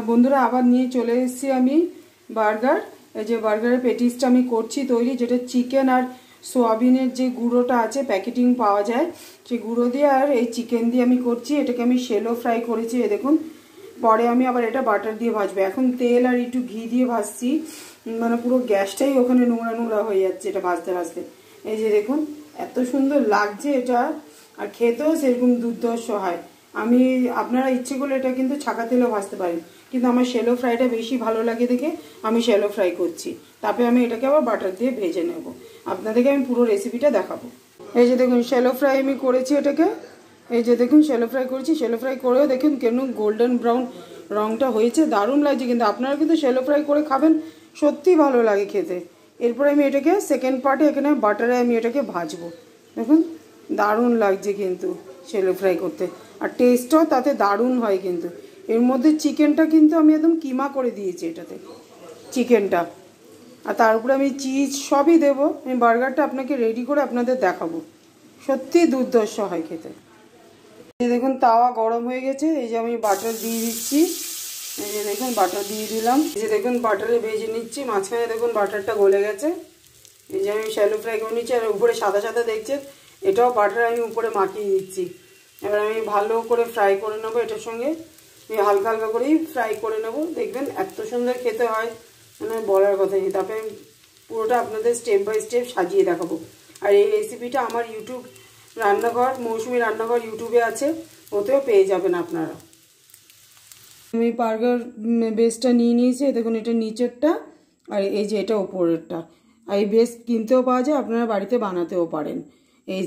বন্ধুরা আবার নিয়ে চলে এসেছি আমি বার্গার। এই যে বার্গারের পেটিসটা আমি করছি তৈরি, যেটা চিকেন আর সোয়াবিনের যে গুঁড়োটা আছে প্যাকেটিং পাওয়া যায় সেই গুঁড়ো দিয়ে আর এই চিকেন দিয়ে আমি করছি। এটাকে আমি শ্যালো ফ্রাই করেছি, এই দেখুন। পরে আমি আবার এটা বাটার দিয়ে ভাজবো। এখন তেল আর একটু ঘি দিয়ে ভাজছি, মানে পুরো গ্যাসটাই ওখানে নোংরা নোংরা হয়ে যাচ্ছে এটা ভাজতে ভাজতে। এই যে দেখুন এত সুন্দর লাগছে এটা, আর খেতেও সেরকম দুর্ধর্ষ হয়। আমি আপনারা ইচ্ছে করলে এটা কিন্তু ছাকা তেলেও ভাজতে পারেন, কিন্তু আমার শ্যালো ফ্রাইটা বেশি ভালো লাগে দেখে আমি শ্যালো ফ্রাই করছি। তারপরে আমি এটাকে আবার বাটার দিয়ে ভেজে নেব। আপনাদেরকে আমি পুরো রেসিপিটা দেখাবো। এই যে দেখুন শ্যালো ফ্রাই আমি করেছি এটাকে। এই যে দেখুন শ্যালো ফ্রাই করেছি, শ্যালো ফ্রাই করেও দেখুন কেন গোল্ডেন ব্রাউন রঙটা হয়েছে, দারুণ লাগছে। কিন্তু আপনারা কিন্তু শ্যালো ফ্রাই করে খাবেন, সত্যি ভালো লাগে খেতে। এরপরে আমি এটাকে সেকেন্ড পার্টে এখানে বাটারে আমি এটাকে ভাজবো। দেখুন দারুণ লাগছে কিন্তু শ্যালো ফ্রাই করতে, আর টেস্টটাও তাতে দারুণ হয়। কিন্তু এর মধ্যে চিকেনটা কিন্তু আমি একদম কিমা করে দিয়েছি এটাতে চিকেনটা, আর তার উপরে আমি চিজ সবই দেবো। আমি বার্গারটা আপনাকে রেডি করে আপনাদের দেখাবো, সত্যি দুর্ধর্ষ হয় খেতে। এই দেখুন তাওয়া গরম হয়ে গেছে, এই যে আমি বাটার দিয়ে দিচ্ছি। এই যে দেখুন বাটার দিয়ে দিলাম, এই যে দেখুন বাটারে ভেজে নিচ্ছি। মাঝখানে দেখুন বাটারটা গলে গেছে। এই যে আমি শ্যালো ফ্রাই করে নিচ্ছি, আর উপরে সাদা সাদা দেখছেন, এটাও বাটার আমি উপরে মাখিয়ে দিচ্ছি। এবার আমি ভালো করে ফ্রাই করে নেবো এটার সঙ্গে, আমি হালকা হালকা করেই ফ্রাই করে নেবো। দেখবেন এত সুন্দর খেতে হয়, মানে বলার কথা নেই। তারপরে আমি পুরোটা আপনাদের স্টেপ বাই স্টেপ সাজিয়ে দেখাবো। আর এই রেসিপিটা আমার ইউটিউব রান্নাঘর, মৌসুমি রান্নাঘর ইউটিউবে আছে, ওতেও পেয়ে যাবেন আপনারা। আমি বার্গার বেসটা নিয়ে নিয়েছি, দেখুন এটা নিচেরটা আর এই যে এটা ওপরেরটা। আর এই বেস কিনতেও পাওয়া যায়, আপনারা বাড়িতে বানাতেও পারেন। এই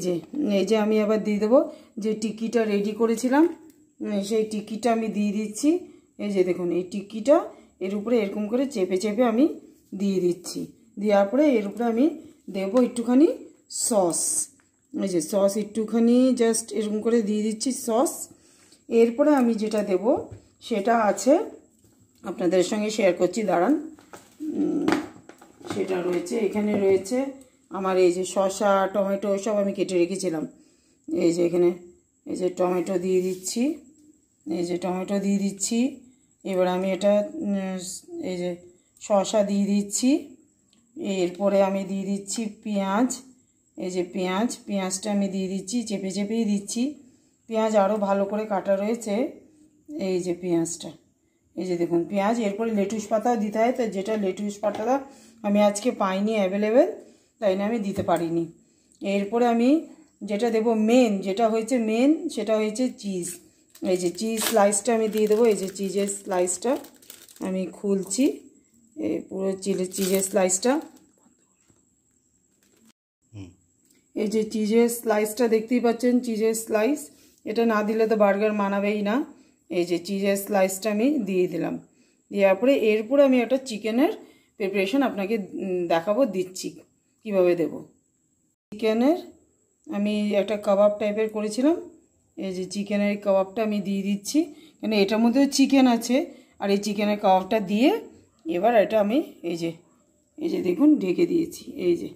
যে আমি আবার দিয়ে দেবো যে টিক্কিটা রেডি করেছিলাম, সেই টিক্কিটা আমি দিয়ে দিচ্ছি। এই যে দেখুন এই টিক্কিটা এর উপরে এরকম করে চেপে চেপে আমি দিয়ে দিচ্ছি। দেওয়ার পরে এর উপরে আমি দেবো একটুখানি সস। এই যে সস একটুখানি জাস্ট এরকম করে দিয়ে দিচ্ছি সস। এরপরে আমি যেটা দেব সেটা আছে, আপনাদের সঙ্গে শেয়ার করছি, দাঁড়ান। সেটা রয়েছে এখানে, রয়েছে আমার এই যে শসা টমেটো সব আমি কেটে রেখেছিলাম। এই যে এখানে এই যে টমেটো দিয়ে দিচ্ছি, এই যে টমেটো দিয়ে দিচ্ছি। এবার আমি এটা এই যে শসা দিয়ে দিচ্ছি। এরপরে আমি দিয়ে দিচ্ছি পেঁয়াজ। এই যে পেঁয়াজটা আমি দিয়ে দিচ্ছি, চেপে চেপেই দিচ্ছি। পেঁয়াজ আরও ভালো করে কাটা রয়েছে। এই যে পেঁয়াজটা, এই যে দেখুন পেঁয়াজ। এরপরে লেটুস পাতাও দিতে হয়, তো যেটা লেটুস পাতাটা আমি আজকে পাইনি অ্যাভেলেবেল, তাই না আমি দিতে পারিনি। এরপরে আমি যেটা দেবো মেন, যেটা হয়েছে মেন, সেটা হয়েছে চিজ। এই যে চিজ স্লাইসটা আমি দিয়ে দেবো। এই যে চিজের স্লাইসটা আমি খুলছি, এই পুরো চিজের স্লাইসটা। এই যে চিজের স্লাইসটা দেখতেই পাচ্ছেন, চিজের স্লাইস, এটা না দিলে তো বার্গার মানাবেই না। এই যে চিজের স্লাইসটা আমি দিয়ে দিলাম। দেওয়ার পরে এরপরে আমি একটা চিকেনের প্রিপারেশন আপনাকে দেখাবো, দিচ্ছি কিভাবে দেব। চিকেনের আমি একটা কাবাব টাইপের করেছিলাম, এই যে চিকেনের কাবাবটা আমি দিয়ে দিচ্ছি, কেন এটার মধ্যেও চিকেন আছে। আর এই চিকেনের কাবাবটা দিয়ে এবার এটা আমি এই যে দেখুন ঢেকে দিয়েছি। এই যে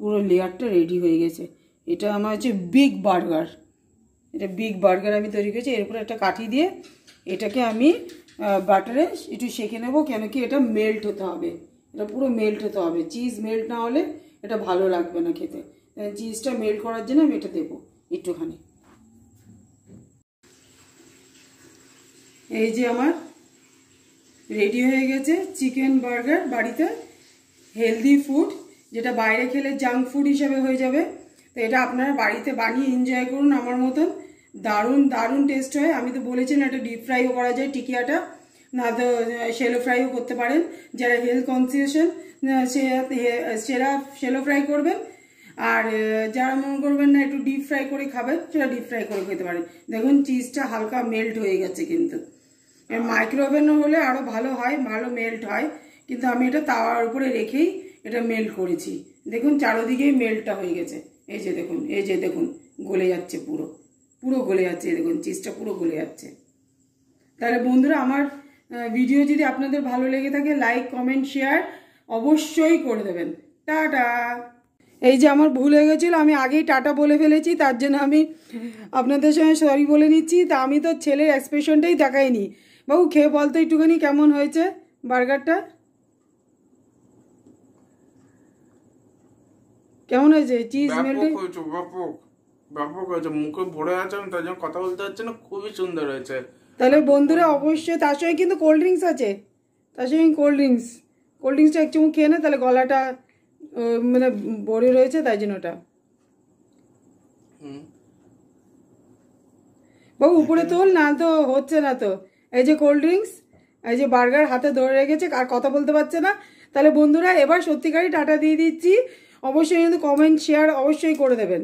পুরো লেয়ারটা রেডি হয়ে গেছে। এটা আমার হচ্ছে বিগ বার্গার, এটা বিগ বার্গার আমি তৈরি করেছি। এরপরে একটা কাঠি দিয়ে এটাকে আমি বাটারে একটু সেঁকে নেবো, কেন কি এটা মেল্ট হতে হবে, এটা পুরো মেল্ট হতে হবে। চিজ মেল্ট না হলে এটা ভালো লাগবে না খেতে। চিজটা মেল্ট করার জন্য আমি এটা দেবো একটুখানি। এই যে আমার রেডি হয়ে গেছে চিকেন বার্গার, বাড়িতে হেলদি ফুড, যেটা বাইরে খেলে জাঙ্ক ফুড হিসেবে হয়ে যাবে। তো এটা আপনারা বাড়িতে বানিয়ে এনজয় করুন আমার মতন, দারুণ দারুণ টেস্ট হয়। আমি তো বলেছেন এটা ডিপ ফ্রাইও করা যায় টিকিয়াটা, না তো শ্যালো ফ্রাইও করতে পারেন। যারা হেলথ কনসিয়াসেন সেরা শ্যালো ফ্রাই করবেন, আর যারা মনে করবেন না একটু ডিপ ফ্রাই করে খাবেন, সেটা ডিপ ফ্রাই করে খেতে পারেন। দেখুন চিজটা হালকা মেল্ট হয়ে গেছে, কিন্তু মাইক্রোওভেনও হলে আরও ভালো হয়, ভালো মেল্ট হয়। কিন্তু আমি এটা তাওয়ার উপরে রেখেই এটা মেল্ট করেছি। দেখুন চারোদিকেই মেল্টটা হয়ে গেছে। এই যে দেখুন গলে যাচ্ছে, পুরো পুরো গলে যাচ্ছে। দেখুন চিজটা পুরো গলে যাচ্ছে। তাহলে বন্ধুরা আমার ভিডিও যদি আপনাদের ভালো লেগে থাকে, লাইক কমেন্ট শেয়ার অবশ্যই করে দেবেন। টাটা। এই যে আমার ভুল হয়ে গেছিলো, আমি আগেই টাটা বলে ফেলেছি, তার জন্য আমি আপনাদের সঙ্গে সরি বলে নিচ্ছি। তা আমি তো ছেলের এক্সপ্রেশনটাই দেখাইনি, বাবু খেয়ে বলতো একটুখানি কেমন হয়েছে বার্গারটা, কেমন হয়েছে চিজ মেল্টে? ব্যাপক ব্যাপক হয়েছে, মুখে ভরে আছে, আমি তার জন্য কথা বলতে পারছি না, খুবই সুন্দর হয়েছে। তাহলে বন্ধুরা অবশ্যই, তার সঙ্গে কিন্তু কোল্ড ড্রিঙ্কস আছে, তার সঙ্গে কোল্ড ড্রিঙ্কসটা এক চামচ খেয়ে না, তাহলে গলাটা মানে ভরে রয়েছে, তাই জন্য ওটা। বাবু উপরে তোল, না তো হচ্ছে না তো। এই যে কোল্ড ড্রিঙ্কস, এই যে বার্গার হাতে ধরে রেখেছে, আর কথা বলতে পারছে না। তাহলে বন্ধুরা এবার সত্যিকারই টাটা দিয়ে দিচ্ছি, অবশ্যই কিন্তু কমেন্ট শেয়ার অবশ্যই করে দেবেন।